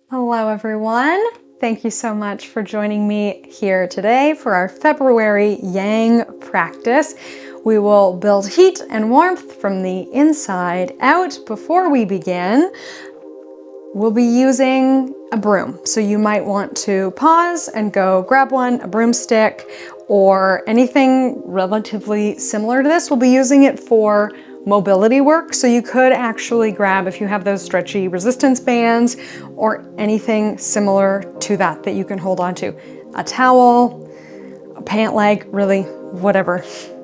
Hello everyone. Thank you so much for joining me here today for our February Yang practice. We will build heat and warmth from the inside out. Before we begin, we'll be using a broom. So you might want to pause and go grab one, a broomstick, or anything relatively similar to this. We'll be using it for mobility work. So you could actually grab, if you have those stretchy resistance bands or anything similar to that that you can hold on to. A towel, a pant leg, really whatever,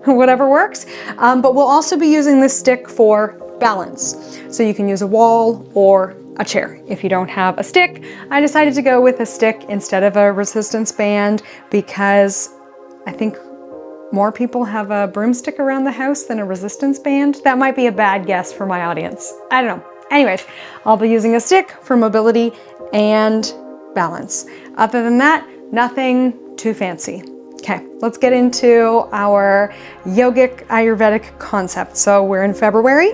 whatever works. But we'll also be using this stick for balance. So you can use a wall or a chair. If you don't have a stick, I decided to go with a stick instead of a resistance band because I think more people have a broomstick around the house than a resistance band. That might be a bad guess for my audience. I don't know. Anyways, I'll be using a stick for mobility and balance. Other than that, nothing too fancy. Okay, let's get into our yogic Ayurvedic concept. So we're in February.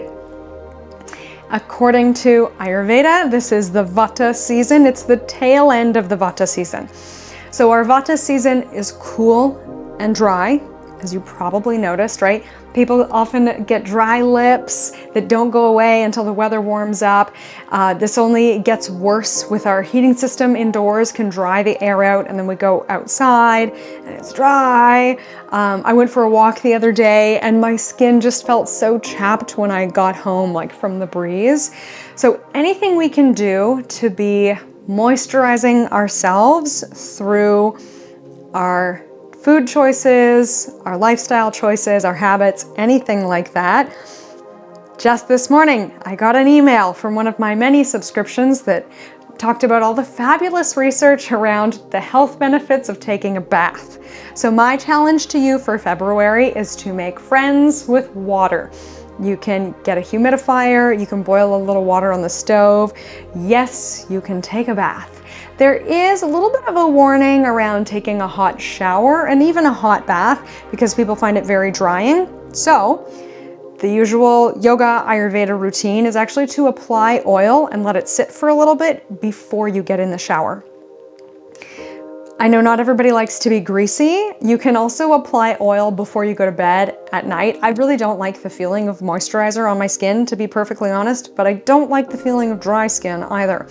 According to Ayurveda, this is the vata season. It's the tail end of the vata season. So our vata season is cool and dry, as you probably noticed, right? People often get dry lips that don't go away until the weather warms up. This only gets worse with our heating system indoors, can dry the air out, and then we go outside and it's dry. I went for a walk the other day and my skin just felt so chapped when I got home, like from the breeze. So anything we can do to be moisturizing ourselves through our food choices, our lifestyle choices, our habits, anything like that. Just this morning, I got an email from one of my many subscriptions that talked about all the fabulous research around the health benefits of taking a bath. So my challenge to you for February is to make friends with water. You can get a humidifier, you can boil a little water on the stove. Yes, you can take a bath. There is a little bit of a warning around taking a hot shower and even a hot bath because people find it very drying. So the usual yoga Ayurveda routine is actually to apply oil and let it sit for a little bit before you get in the shower. I know not everybody likes to be greasy. You can also apply oil before you go to bed at night. I really don't like the feeling of moisturizer on my skin, to be perfectly honest, but I don't like the feeling of dry skin either.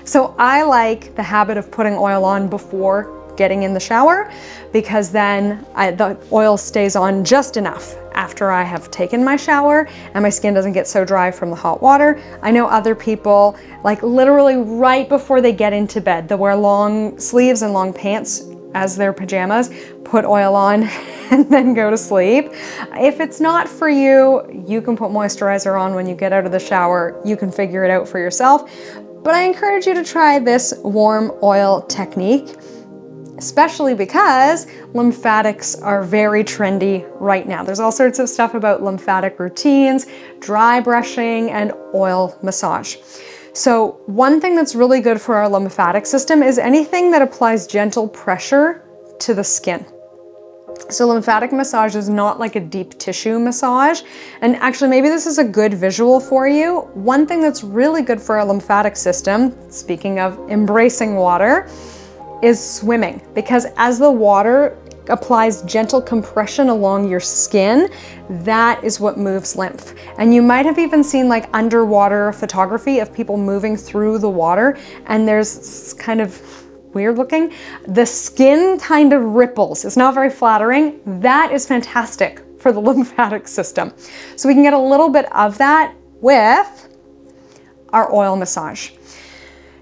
So I like the habit of putting oil on before getting in the shower because then the oil stays on just enough after I have taken my shower and my skin doesn't get so dry from the hot water. I know other people, like literally right before they get into bed, they'll wear long sleeves and long pants as their pajamas, put oil on and then go to sleep. If it's not for you, you can put moisturizer on when you get out of the shower. You can figure it out for yourself. But I encourage you to try this warm oil technique, especially because lymphatics are very trendy right now. There's all sorts of stuff about lymphatic routines, dry brushing, and oil massage. So one thing that's really good for our lymphatic system is anything that applies gentle pressure to the skin. So lymphatic massage is not like a deep tissue massage. And actually, maybe this is a good visual for you. One thing that's really good for our lymphatic system, speaking of embracing water, is swimming. Because as the water applies gentle compression along your skin, that is what moves lymph. And you might have even seen like underwater photography of people moving through the water, and there's kind of weird looking. The skin kind of ripples. It's not very flattering. That is fantastic for the lymphatic system. So we can get a little bit of that with our oil massage.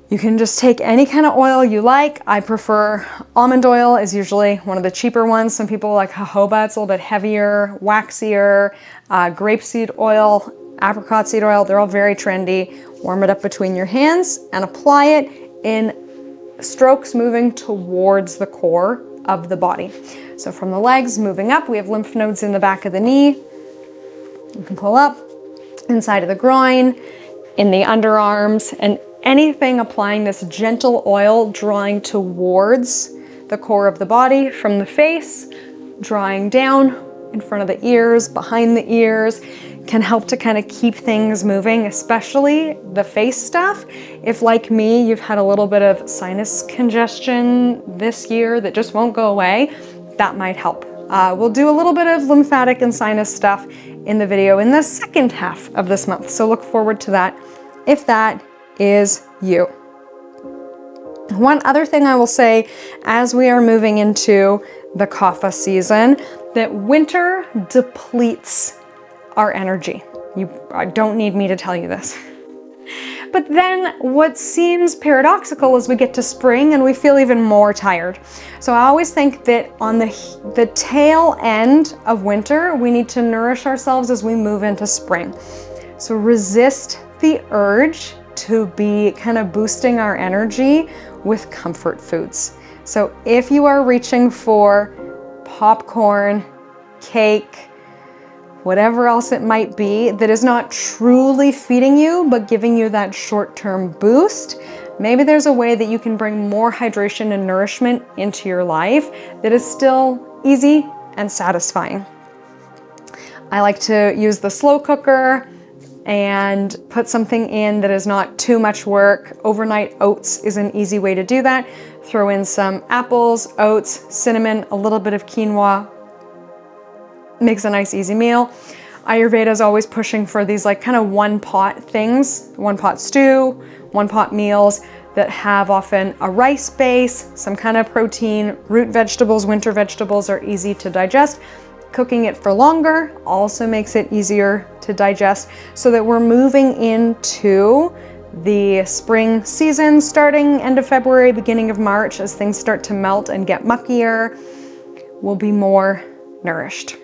You can just take any kind of oil you like. I prefer almond oil is usually one of the cheaper ones. Some people like jojoba, it's a little bit heavier, waxier. Grapeseed oil, apricot seed oil, they're all very trendy. Warm it up between your hands and apply it in strokes moving towards the core of the body. So from the legs moving up, we have lymph nodes in the back of the knee. You can pull up, inside of the groin, in the underarms, and anything applying this gentle oil drawing towards the core of the body from the face, drawing down in front of the ears, behind the ears, can help to kind of keep things moving, especially the face stuff. If, like me, you've had a little bit of sinus congestion this year that just won't go away, that might help. We'll do a little bit of lymphatic and sinus stuff in the video in the second half of this month, so look forward to that if that is you. One other thing I will say as we are moving into the kapha season, that winter depletes our energy. You don't need me to tell you this. But then what seems paradoxical is we get to spring and we feel even more tired. So I always think that on the tail end of winter, we need to nourish ourselves as we move into spring. So resist the urge to be kind of boosting our energy with comfort foods. So if you are reaching for popcorn, cake, whatever else it might be that is not truly feeding you, but giving you that short-term boost, maybe there's a way that you can bring more hydration and nourishment into your life that is still easy and satisfying. I like to use the slow cooker and put something in that is not too much work. Overnight oats is an easy way to do that. Throw in some apples, oats, cinnamon, a little bit of quinoa. Makes a nice easy meal. Ayurveda is always pushing for these like kind of one pot things, one pot stew, one pot meals that have often a rice base, some kind of protein, root vegetables. Winter vegetables are easy to digest. Cooking it for longer also makes it easier to digest, so that we're moving into the spring season starting end of February, beginning of March. As things start to melt and get muckier, we'll be more nourished.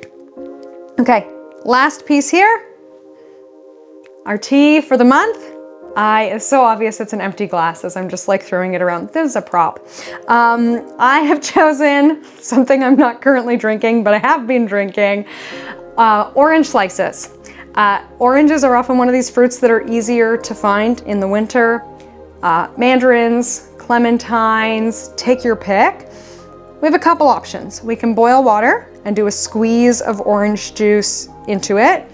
Okay, last piece here, our tea for the month. It's so obvious it's an empty glass as I'm just like throwing it around. This is a prop. I have chosen something I'm not currently drinking, but I have been drinking, orange slices. Oranges are often one of these fruits that are easier to find in the winter. Mandarins, clementines, take your pick. We have a couple options. We can boil water and do a squeeze of orange juice into it,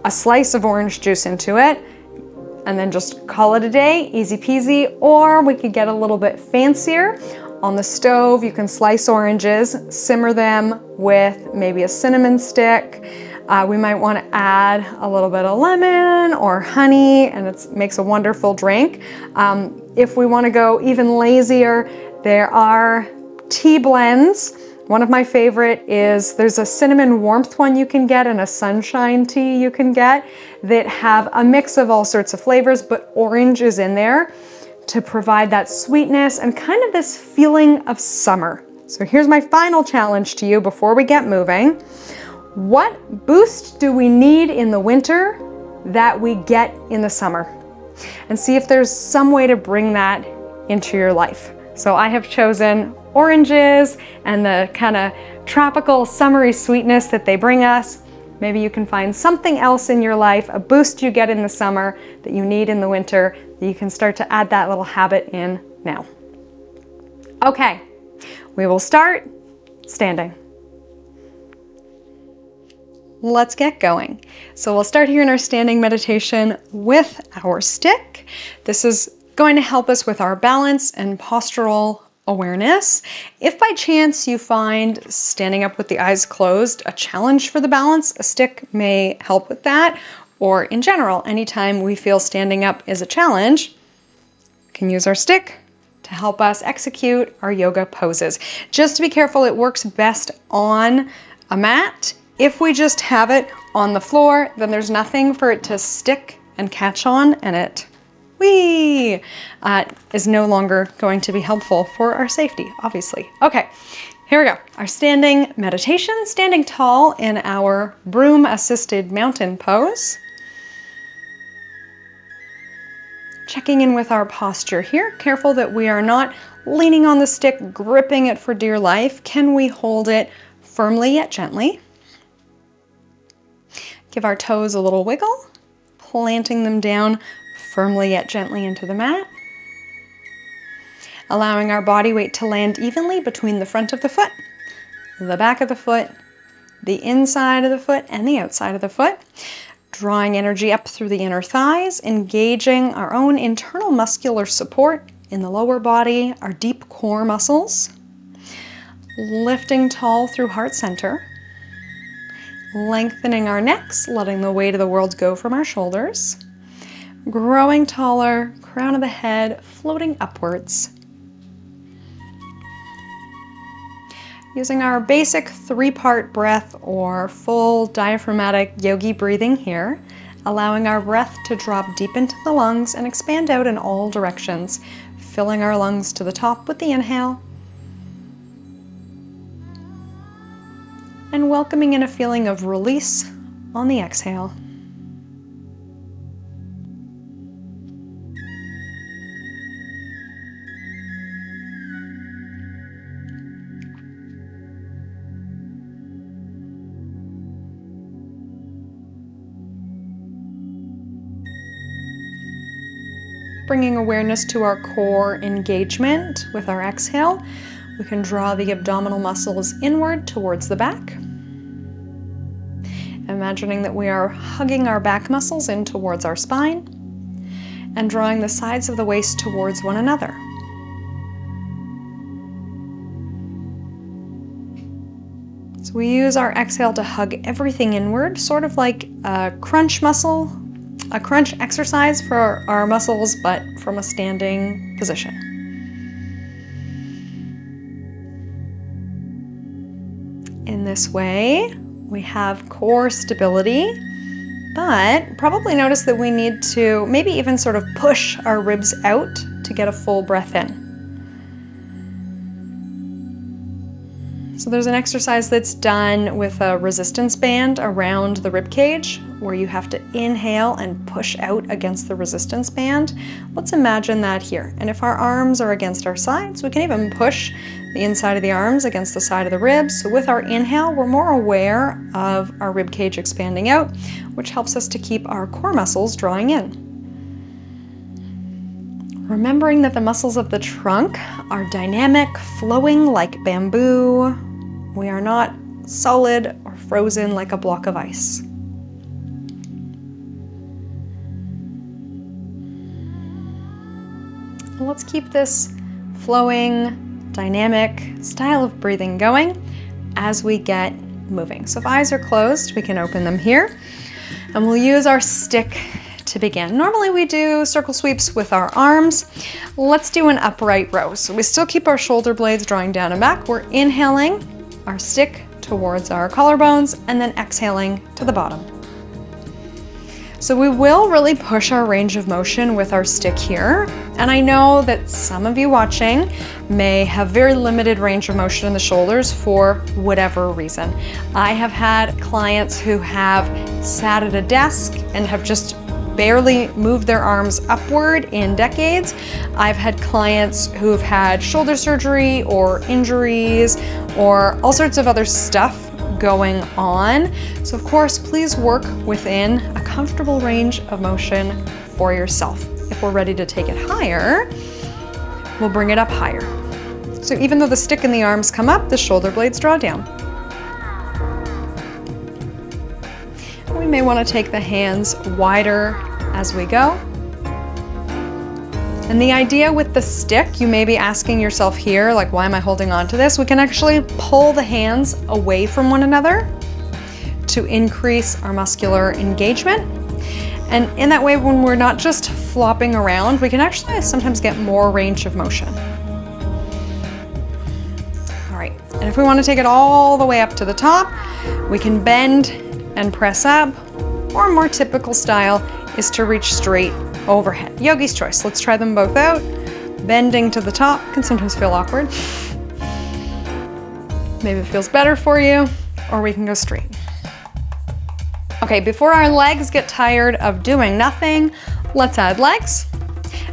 a slice of orange juice into it, and then just call it a day, easy peasy. Or we could get a little bit fancier. On the stove, you can slice oranges, simmer them with maybe a cinnamon stick. We might want to add a little bit of lemon or honey, and it makes a wonderful drink. If we want to go even lazier, there are tea blends. One of my favorite is, there's a cinnamon warmth one you can get and a sunshine tea you can get that have a mix of all sorts of flavors, but orange is in there to provide that sweetness and kind of this feeling of summer. So here's my final challenge to you before we get moving. What boost do we need in the winter that we get in the summer? And see if there's some way to bring that into your life. So I have chosen oranges and the kind of tropical summery sweetness that they bring us. Maybe you can find something else in your life, a boost you get in the summer that you need in the winter, that you can start to add that little habit in now. Okay, we will start standing. Let's get going. So we'll start here in our standing meditation with our stick. This is going to help us with our balance and postural awareness. If by chance you find standing up with the eyes closed a challenge for the balance, a stick may help with that. Or in general, anytime we feel standing up is a challenge, we can use our stick to help us execute our yoga poses. Just to be careful, it works best on a mat. If we just have it on the floor, then there's nothing for it to stick and catch on, and it is no longer going to be helpful for our safety, obviously. Okay, here we go. Our standing meditation, standing tall in our broom-assisted mountain pose. Checking in with our posture here. Careful that we are not leaning on the stick, gripping it for dear life. Can we hold it firmly yet gently? Give our toes a little wiggle, planting them down firmly yet gently into the mat. Allowing our body weight to land evenly between the front of the foot, the back of the foot, the inside of the foot, and the outside of the foot. drawing energy up through the inner thighs, engaging our own internal muscular support in the lower body, our deep core muscles, lifting tall through heart center, lengthening our necks, letting the weight of the world go from our shoulders, growing taller, crown of the head floating upwards. Using our basic 3-part breath or full diaphragmatic yogi breathing here, allowing our breath to drop deep into the lungs and expand out in all directions, filling our lungs to the top with the inhale, and welcoming in a feeling of release on the exhale. Bringing awareness to our core engagement with our exhale, we can draw the abdominal muscles inward towards the back. Imagining that we are hugging our back muscles in towards our spine and drawing the sides of the waist towards one another. So we use our exhale to hug everything inward, sort of like a crunch exercise for our muscles, but from a standing position. In this way, we have core stability, but probably notice that we need to maybe even sort of push our ribs out to get a full breath in. So there's an exercise that's done with a resistance band around the rib cage where you have to inhale and push out against the resistance band. Let's imagine that here. And if our arms are against our sides, we can even push the inside of the arms against the side of the ribs. So with our inhale, we're more aware of our rib cage expanding out, which helps us to keep our core muscles drawing in. Remembering that the muscles of the trunk are dynamic, flowing like bamboo. We are not solid or frozen like a block of ice. Let's keep this flowing, dynamic style of breathing going as we get moving. So if eyes are closed, we can open them here, and we'll use our stick to begin. Normally we do circle sweeps with our arms. Let's do an upright row. So we still keep our shoulder blades drawing down and back. We're inhaling our stick towards our collarbones and then exhaling to the bottom. So we will really push our range of motion with our stick here. And I know that some of you watching may have very limited range of motion in the shoulders for whatever reason. I have had clients who have sat at a desk and have just barely moved their arms upward in decades. I've had clients who've had shoulder surgery or injuries or all sorts of other stuff going on. So of course, please work within a comfortable range of motion for yourself. If we're ready to take it higher, we'll bring it up higher. So even though the stick and the arms come up, the shoulder blades draw down. We may want to take the hands wider as we go. And the idea with the stick, you may be asking yourself here, like, why am I holding on to this? We can actually pull the hands away from one another to increase our muscular engagement. And in that way, when we're not just flopping around, we can actually sometimes get more range of motion. All right, and if we want to take it all the way up to the top, we can bend and press up, or a more typical style is to reach straight overhead. Yogi's choice. Let's try them both out. Bending to the top can sometimes feel awkward. Maybe it feels better for you, or we can go straight. Okay, before our legs get tired of doing nothing, let's add legs.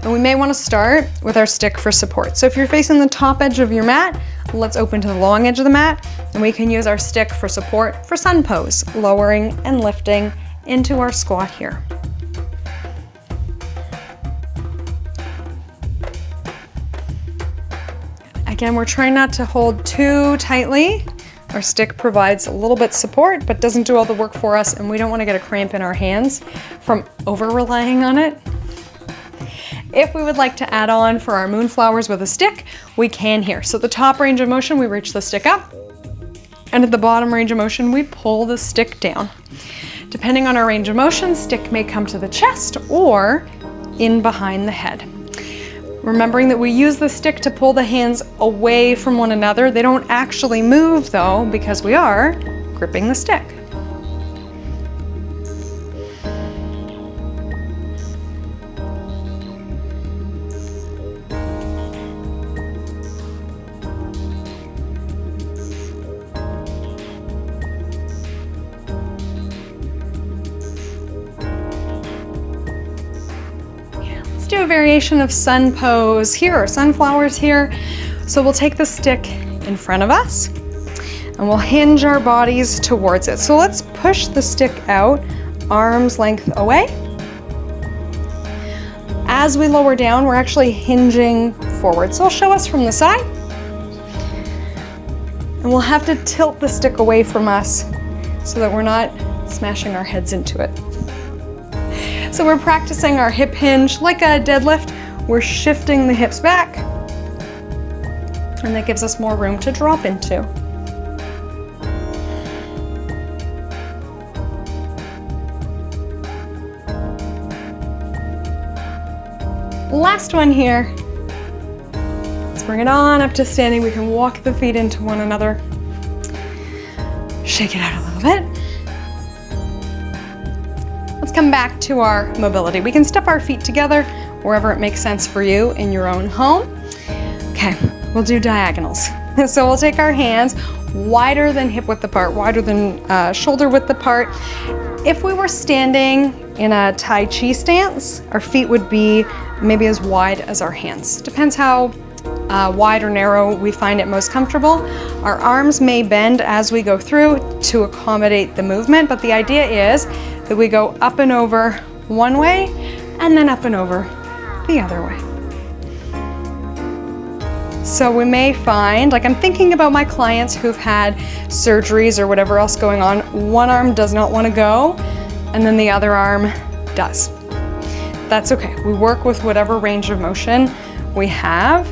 And we may want to start with our stick for support. So if you're facing the top edge of your mat, let's open to the long edge of the mat, and we can use our stick for support for sun pose, lowering and lifting into our squat here. Again, we're trying not to hold too tightly Our stick provides a little bit support, but doesn't do all the work for us, and we don't want to get a cramp in our hands from over-relying on it. If we would like to add on for our moonflowers with a stick, we can here. So the top range of motion, we reach the stick up, and at the bottom range of motion, we pull the stick down. Depending on our range of motion, stick may come to the chest or in behind the head. Remembering that we use the stick to pull the hands away from one another. They don't actually move though, because we are gripping the stick. Do a variation of sun pose here, or sunflowers here. So we'll take the stick in front of us and we'll hinge our bodies towards it. So let's push the stick out, arm's length away. As we lower down, we're actually hinging forward. So I'll show us from the side. And we'll have to tilt the stick away from us so that we're not smashing our heads into it. So we're practicing our hip hinge like a deadlift. We're shifting the hips back, and that gives us more room to drop into. Last one here. Let's bring it on up to standing. We can walk the feet into one another. Shake it out a little bit. Let's come back to our mobility. We can step our feet together wherever it makes sense for you in your own home. Okay, we'll do diagonals. So we'll take our hands wider than hip width apart, wider than shoulder width apart. If we were standing in a Tai Chi stance, our feet would be maybe as wide as our hands. Depends how wide or narrow we find it most comfortable. Our arms may bend as we go through to accommodate the movement, but the idea is that we go up and over one way and then up and over the other way. So we may find, like I'm thinking about my clients who've had surgeries or whatever else going on, one arm does not want to go and then the other arm does. That's okay. We work with whatever range of motion we have.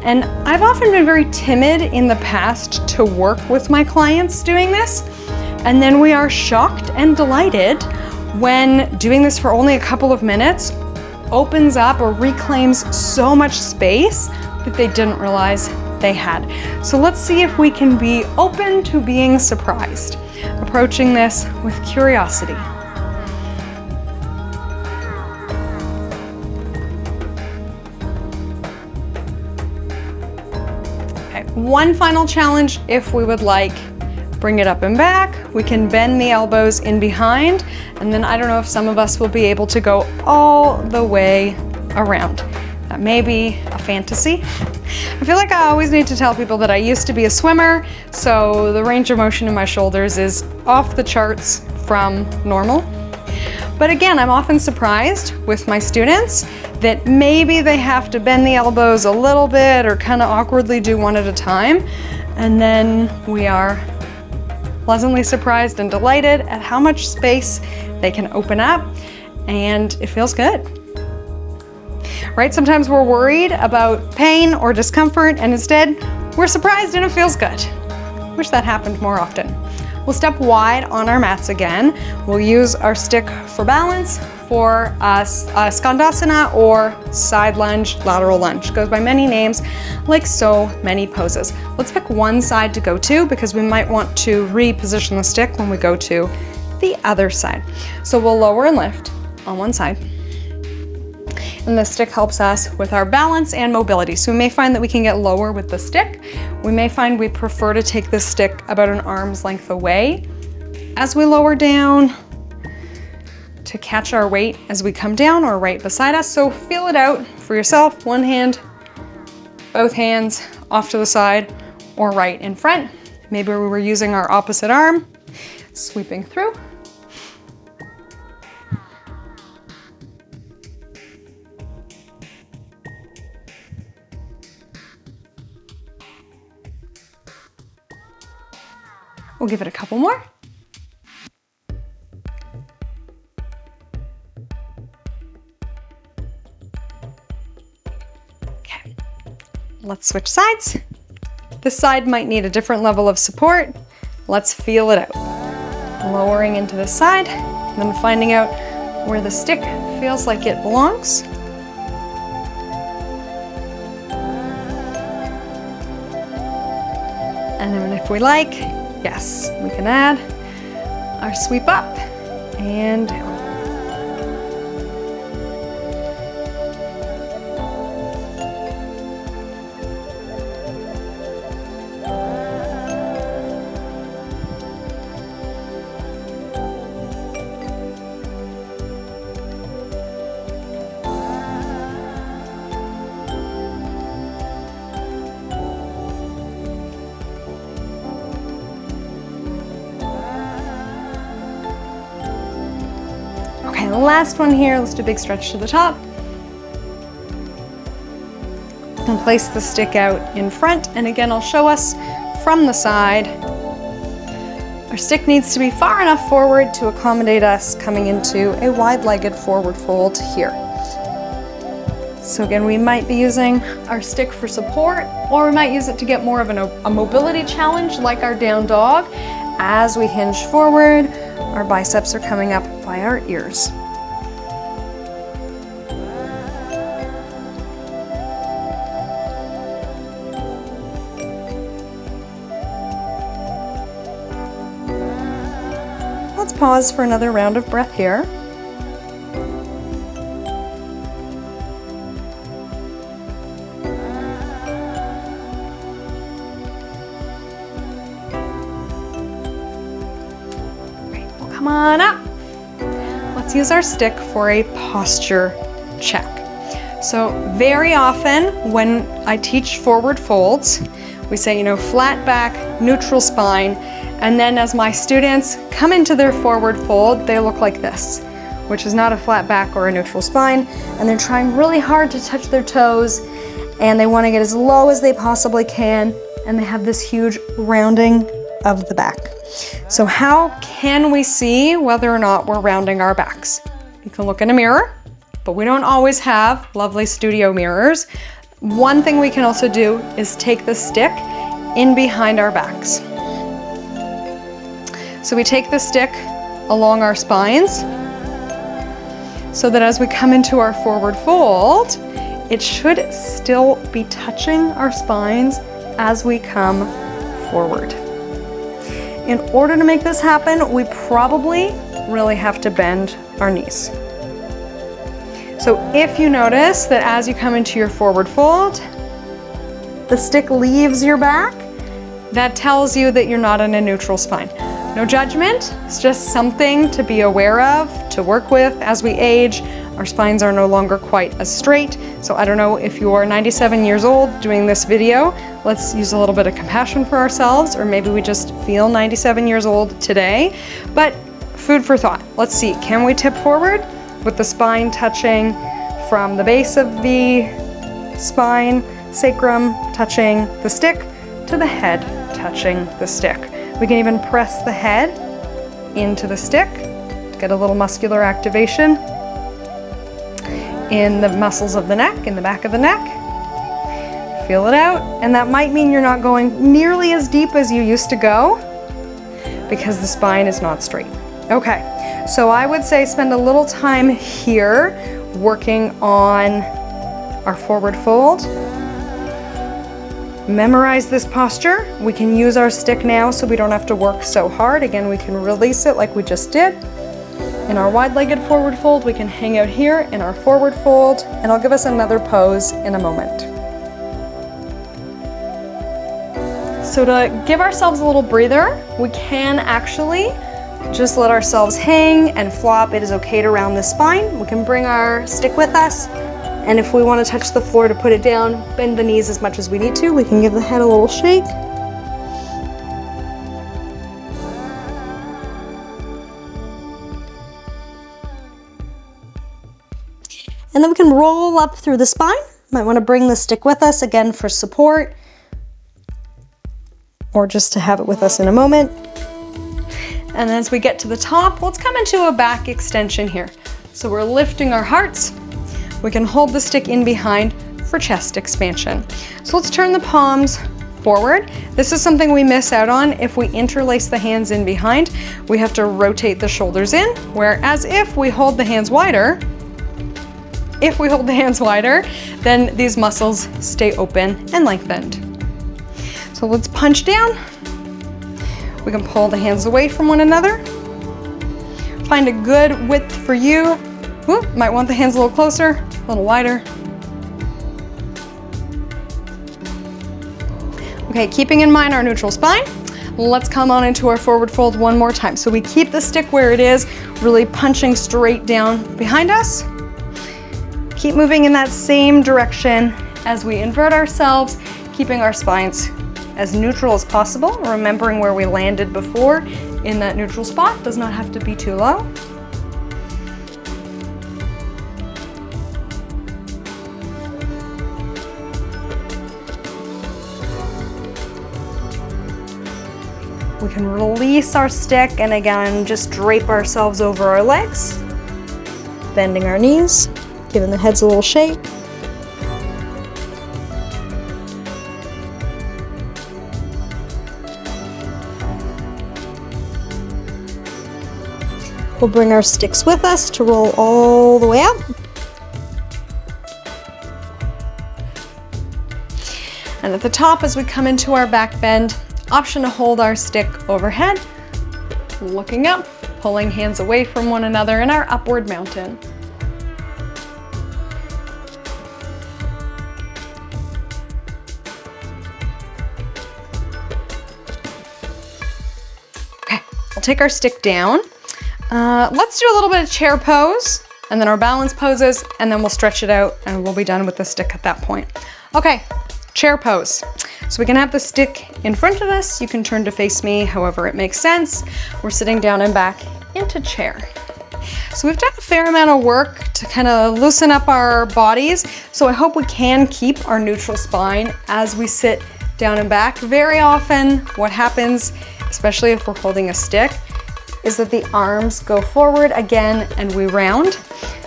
And I've often been very timid in the past to work with my clients doing this. And then we are shocked and delighted when doing this for only a couple of minutes opens up or reclaims so much space that they didn't realize they had. So let's see if we can be open to being surprised, approaching this with curiosity. Okay, one final challenge if we would like. Bring it up and back. We can bend the elbows in behind, and then I don't know if some of us will be able to go all the way around. That may be a fantasy. I feel like I always need to tell people that I used to be a swimmer, so the range of motion in my shoulders is off the charts from normal. But again, I'm often surprised with my students that maybe they have to bend the elbows a little bit or kind of awkwardly do one at a time, and then we are pleasantly surprised and delighted at how much space they can open up, and it feels good. Right? Sometimes we're worried about pain or discomfort, and instead we're surprised and it feels good. Wish that happened more often. We'll step wide on our mats again. We'll use our stick for balance for a skandasana or side lunge, lateral lunge. Goes by many names, like so many poses. Let's pick one side to go to because we might want to reposition the stick when we go to the other side. So we'll lower and lift on one side. And the stick helps us with our balance and mobility. So we may find that we can get lower with the stick. We may find we prefer to take the stick about an arm's length away as we lower down to catch our weight as we come down or right beside us. So feel it out for yourself. One hand, both hands off to the side or right in front. Maybe we were using our opposite arm, sweeping through. We'll give it a couple more. Okay, let's switch sides. This side might need a different level of support. Let's feel it out. Lowering into this side, and then finding out where the stick feels like it belongs. And then if we like, yes, we can add our sweep up and down. Okay, the last one here, let's do a big stretch to the top. And place the stick out in front, and again, I'll show us from the side. Our stick needs to be far enough forward to accommodate us coming into a wide-legged forward fold here. So again, we might be using our stick for support, or we might use it to get more of a mobility challenge like our down dog. As we hinge forward, our biceps are coming up by our ears. Let's pause for another round of breath here. Great, well, come on up. Let's use our stick for a posture check. So very often when I teach forward folds, we say, flat back, neutral spine, and then as my students come into their forward fold, they look like this, which is not a flat back or a neutral spine, and they're trying really hard to touch their toes, and they want to get as low as they possibly can, and they have this huge rounding of the back. So how can we see whether or not we're rounding our backs? You can look in a mirror, but we don't always have lovely studio mirrors. One thing we can also do is take the stick in behind our backs. So we take the stick along our spines so that as we come into our forward fold, it should still be touching our spines as we come forward. In order to make this happen, we probably really have to bend our knees. So if you notice that as you come into your forward fold, the stick leaves your back, that tells you that you're not in a neutral spine. No judgment, it's just something to be aware of, to work with as we age. Our spines are no longer quite as straight. So I don't know if you're 97 years old doing this video, let's use a little bit of compassion for ourselves, or maybe we just feel 97 years old today. But food for thought. Let's see, can we tip forward with the spine touching from the base of the spine, sacrum touching the stick, to the head touching the stick. We can even press the head into the stick to get a little muscular activation in the muscles of the neck, in the back of the neck. Feel it out, and that might mean you're not going nearly as deep as you used to go because the spine is not straight. Okay, so I would say spend a little time here working on our forward fold. Memorize this posture. We can use our stick now so we don't have to work so hard. Again, we can release it like we just did. In our wide-legged forward fold, we can hang out here in our forward fold, and I'll give us another pose in a moment. So to give ourselves a little breather, we can actually just let ourselves hang and flop. It is okay to round the spine. We can bring our stick with us. And if we want to touch the floor to put it down, bend the knees as much as we need to. We can give the head a little shake. And then we can roll up through the spine. Might want to bring the stick with us again for support, or just to have it with us in a moment. And as we get to the top, let's come into a back extension here. So we're lifting our hearts. We can hold the stick in behind for chest expansion. So let's turn the palms forward. This is something we miss out on. If we interlace the hands in behind, we have to rotate the shoulders in, whereas if we hold the hands wider, then these muscles stay open and lengthened. So let's punch down. We can pull the hands away from one another. Find a good width for you. Whoop, might want the hands a little closer, a little wider. Okay, keeping in mind our neutral spine, let's come on into our forward fold one more time. So we keep the stick where it is, really punching straight down behind us. Keep moving in that same direction as we invert ourselves, keeping our spines as neutral as possible, remembering where we landed before in that neutral spot. Does not have to be too low. We can release our stick and again, just drape ourselves over our legs, bending our knees, giving the heads a little shake. We'll bring our sticks with us to roll all the way up. And at the top, as we come into our back bend, option to hold our stick overhead, looking up, pulling hands away from one another in our upward mountain. Okay, we'll take our stick down. Let's do a little bit of chair pose and then our balance poses, and then we'll stretch it out and we'll be done with the stick at that point. Okay, chair pose. So we can have the stick in front of us. You can turn to face me however it makes sense. We're sitting down and back into chair. So we've done a fair amount of work to kind of loosen up our bodies. So I hope we can keep our neutral spine as we sit down and back. Very often what happens, especially if we're holding a stick, is that the arms go forward again and we round.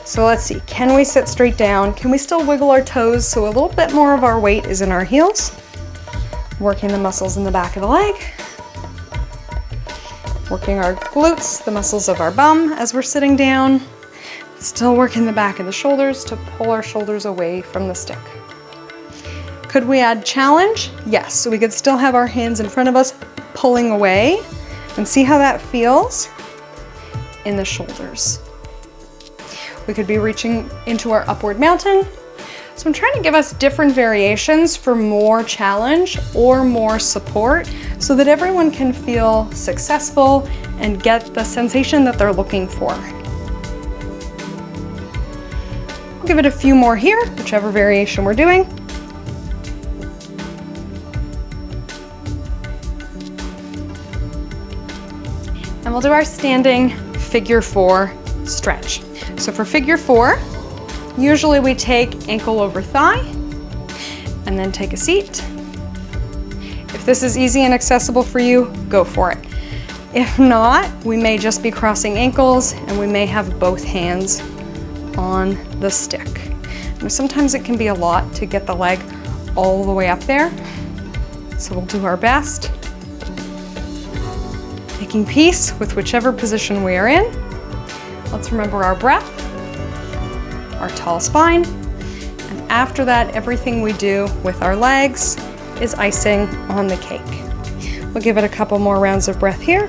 So let's see, can we sit straight down? Can we still wiggle our toes so a little bit more of our weight is in our heels? Working the muscles in the back of the leg. Working our glutes, the muscles of our bum as we're sitting down. Still working the back of the shoulders to pull our shoulders away from the stick. Could we add challenge? Yes, so we could still have our hands in front of us pulling away and see how that feels in the shoulders. We could be reaching into our upward mountain. So I'm trying to give us different variations for more challenge or more support so that everyone can feel successful and get the sensation that they're looking for. We'll give it a few more here, whichever variation we're doing. And we'll do our standing figure 4 stretch. So for figure 4, usually we take ankle over thigh and then take a seat. If this is easy and accessible for you, go for it. If not, we may just be crossing ankles and we may have both hands on the stick. And sometimes it can be a lot to get the leg all the way up there. So we'll do our best. Making peace with whichever position we are in. Let's remember our breath, our tall spine, and after that, everything we do with our legs is icing on the cake. We'll give it a couple more rounds of breath here.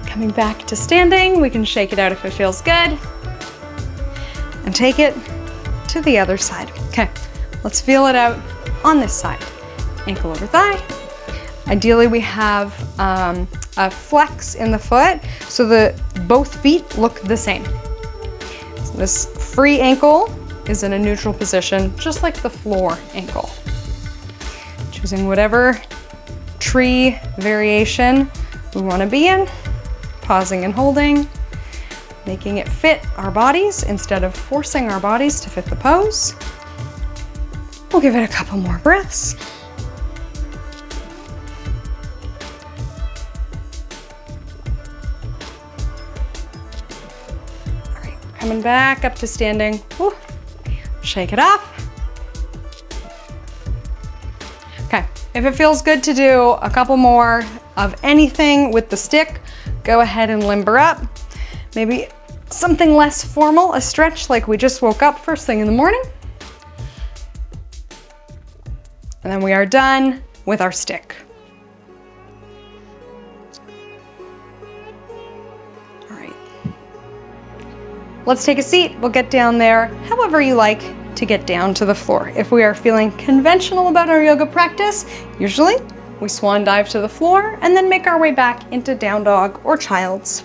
Coming back to standing, we can shake it out if it feels good, and take it to the other side. Okay, let's feel it out on this side. Ankle over thigh. Ideally we have a flex in the foot so that both feet look the same. So this free ankle is in a neutral position, just like the floor ankle. Choosing whatever tree variation we want to be in, pausing and holding, making it fit our bodies instead of forcing our bodies to fit the pose. We'll give it a couple more breaths. All right, coming back up to standing. Woo. Shake it off. Okay, if it feels good to do a couple more of anything with the stick, go ahead and limber up. Maybe something less formal, a stretch like we just woke up first thing in the morning. And then we are done with our stick. All right. Let's take a seat. We'll get down there however you like to get down to the floor. If we are feeling conventional about our yoga practice, usually we swan dive to the floor and then make our way back into down dog or child's.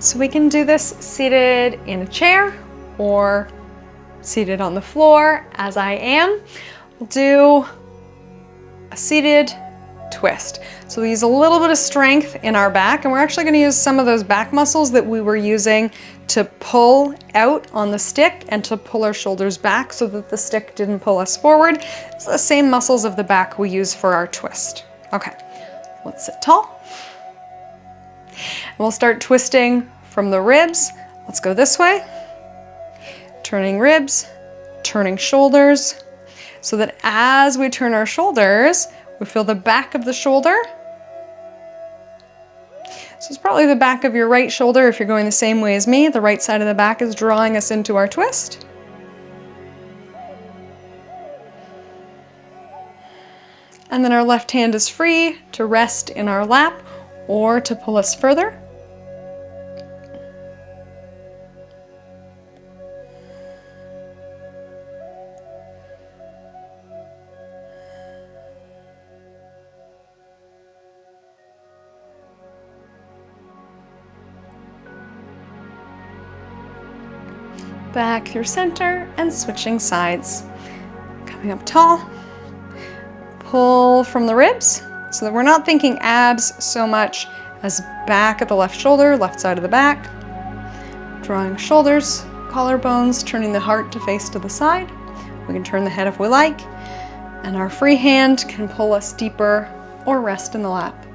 So we can do this seated in a chair or seated on the floor as I am. We'll do a seated twist. So we use a little bit of strength in our back, and we're actually going to use some of those back muscles that we were using to pull out on the stick and to pull our shoulders back so that the stick didn't pull us forward. It's the same muscles of the back we use for our twist. Okay, let's sit tall. And we'll start twisting from the ribs. Let's go this way. Turning ribs, turning shoulders, so that as we turn our shoulders, we feel the back of the shoulder. So it's probably the back of your right shoulder if you're going the same way as me. The right side of the back is drawing us into our twist. And then our left hand is free to rest in our lap or to pull us further. Back through center and switching sides. Coming up tall. Pull from the ribs so that we're not thinking abs so much as back of the left shoulder, left side of the back. Drawing shoulders, collarbones, turning the heart to face to the side. We can turn the head if we like. And our free hand can pull us deeper or rest in the lap.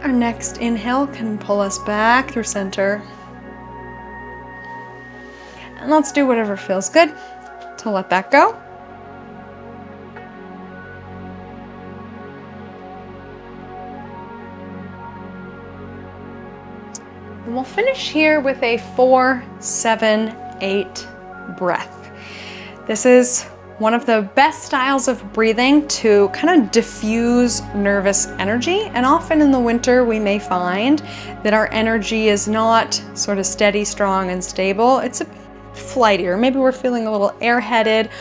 Our next inhale can pull us back through center. And let's do whatever feels good to let that go. And we'll finish here with a 4-7-8 breath. This is one of the best styles of breathing to kind of diffuse nervous energy. And often in the winter, we may find that our energy is not sort of steady, strong, and stable. It's a bit flightier. Maybe we're feeling a little airheaded,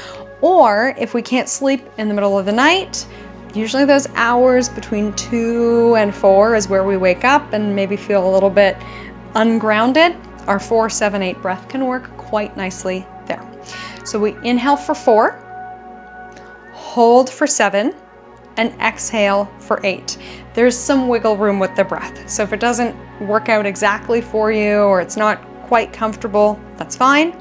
or if we can't sleep in the middle of the night, usually those hours between 2 and 4 is where we wake up and maybe feel a little bit ungrounded. Our 4-7-8 breath can work quite nicely there. So we inhale for 4, hold for 7, and exhale for 8. There's some wiggle room with the breath. So if it doesn't work out exactly for you or it's not quite comfortable, that's fine.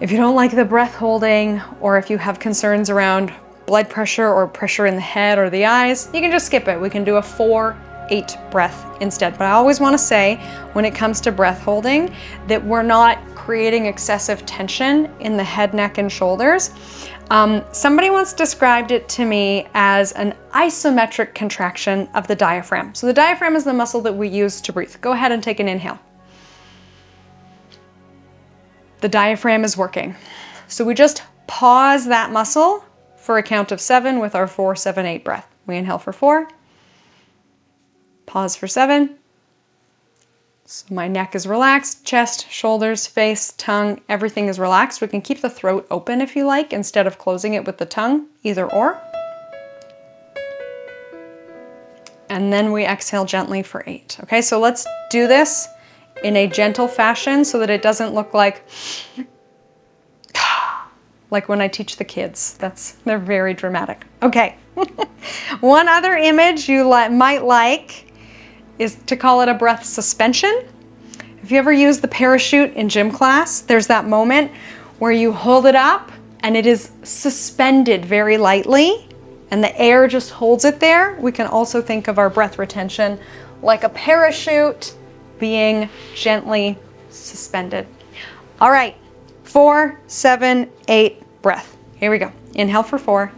If you don't like the breath holding, or if you have concerns around blood pressure or pressure in the head or the eyes, you can just skip it. We can do a 4-8 breath instead. But I always want to say, when it comes to breath holding, that we're not creating excessive tension in the head, neck, and shoulders. Somebody once described it to me as an isometric contraction of the diaphragm. So the diaphragm is the muscle that we use to breathe. Go ahead and take an inhale. the diaphragm is working. So we just pause that muscle for a count of 7 with our 4, 7, 8 breath. We inhale for 4, pause for 7. So my neck is relaxed, chest, shoulders, face, tongue, everything is relaxed. We can keep the throat open if you like, instead of closing it with the tongue, either or. And then we exhale gently for 8. Okay, so let's do this in a gentle fashion so that it doesn't look like when I teach the kids. They're very dramatic. Okay. One other image you might like is to call it a breath suspension. If you ever use the parachute in gym class, there's that moment where you hold it up and it is suspended very lightly and the air just holds it there. We can also think of our breath retention like a parachute being gently suspended. All right, 4, 7, 8 breath. Here we go. Inhale for 4.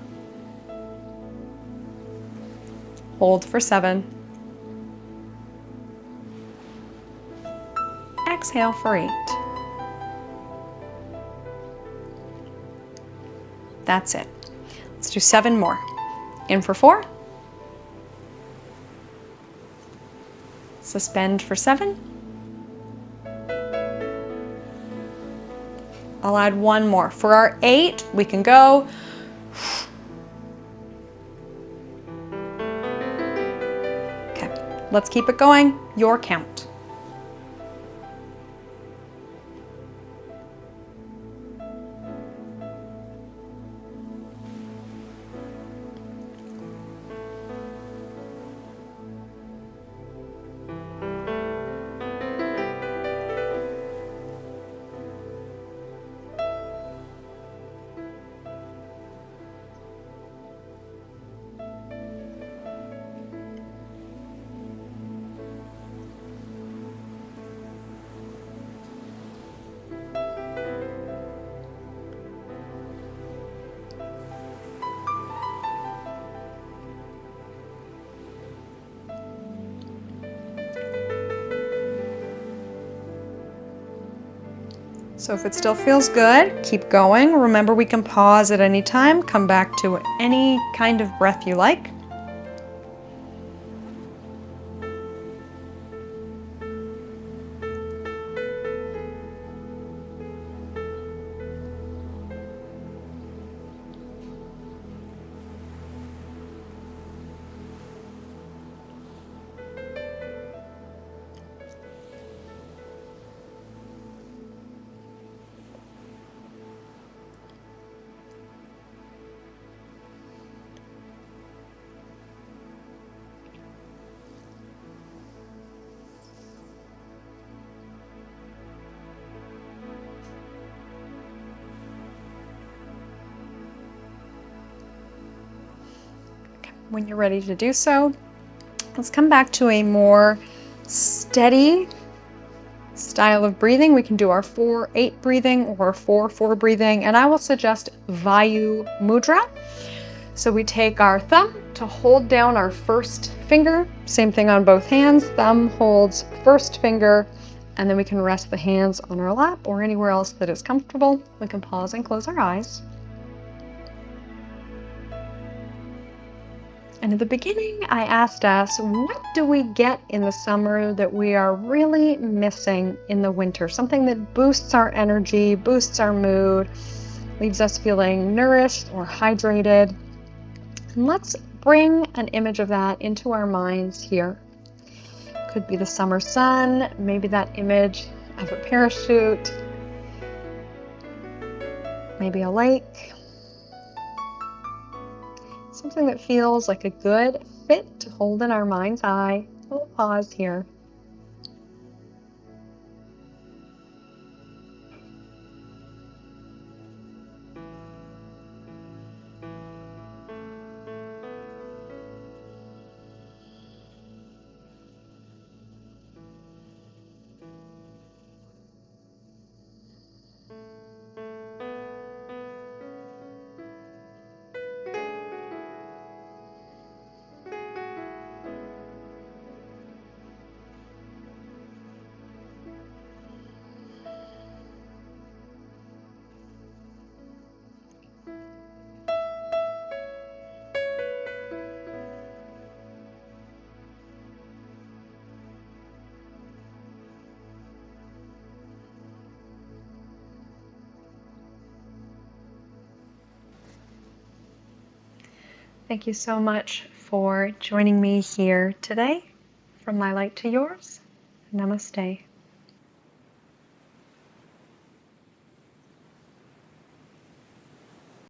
Hold for 7. Exhale for 8. That's it. Let's do 7 more. In for 4. Suspend for 7. I'll add 1 more. For our 8, we can go. Okay, let's keep it going. Your count. So if it still feels good, keep going. Remember, we can pause at any time, come back to any kind of breath you like. When you're ready to do so, let's come back to a more steady style of breathing. We can do our 4-8 breathing or 4-4 breathing, and I will suggest Vayu Mudra. So we take our thumb to hold down our first finger, same thing on both hands. Thumb holds first finger, and then we can rest the hands on our lap or anywhere else that is comfortable. We can pause and close our eyes. And at the beginning, I asked us, what do we get in the summer that we are really missing in the winter? Something that boosts our energy, boosts our mood, leaves us feeling nourished or hydrated. And let's bring an image of that into our minds here. Could be the summer sun, maybe that image of a parachute, maybe a lake. Something that feels like a good fit to hold in our mind's eye. We'll pause here. Thank you so much for joining me here today. From my light to yours, namaste.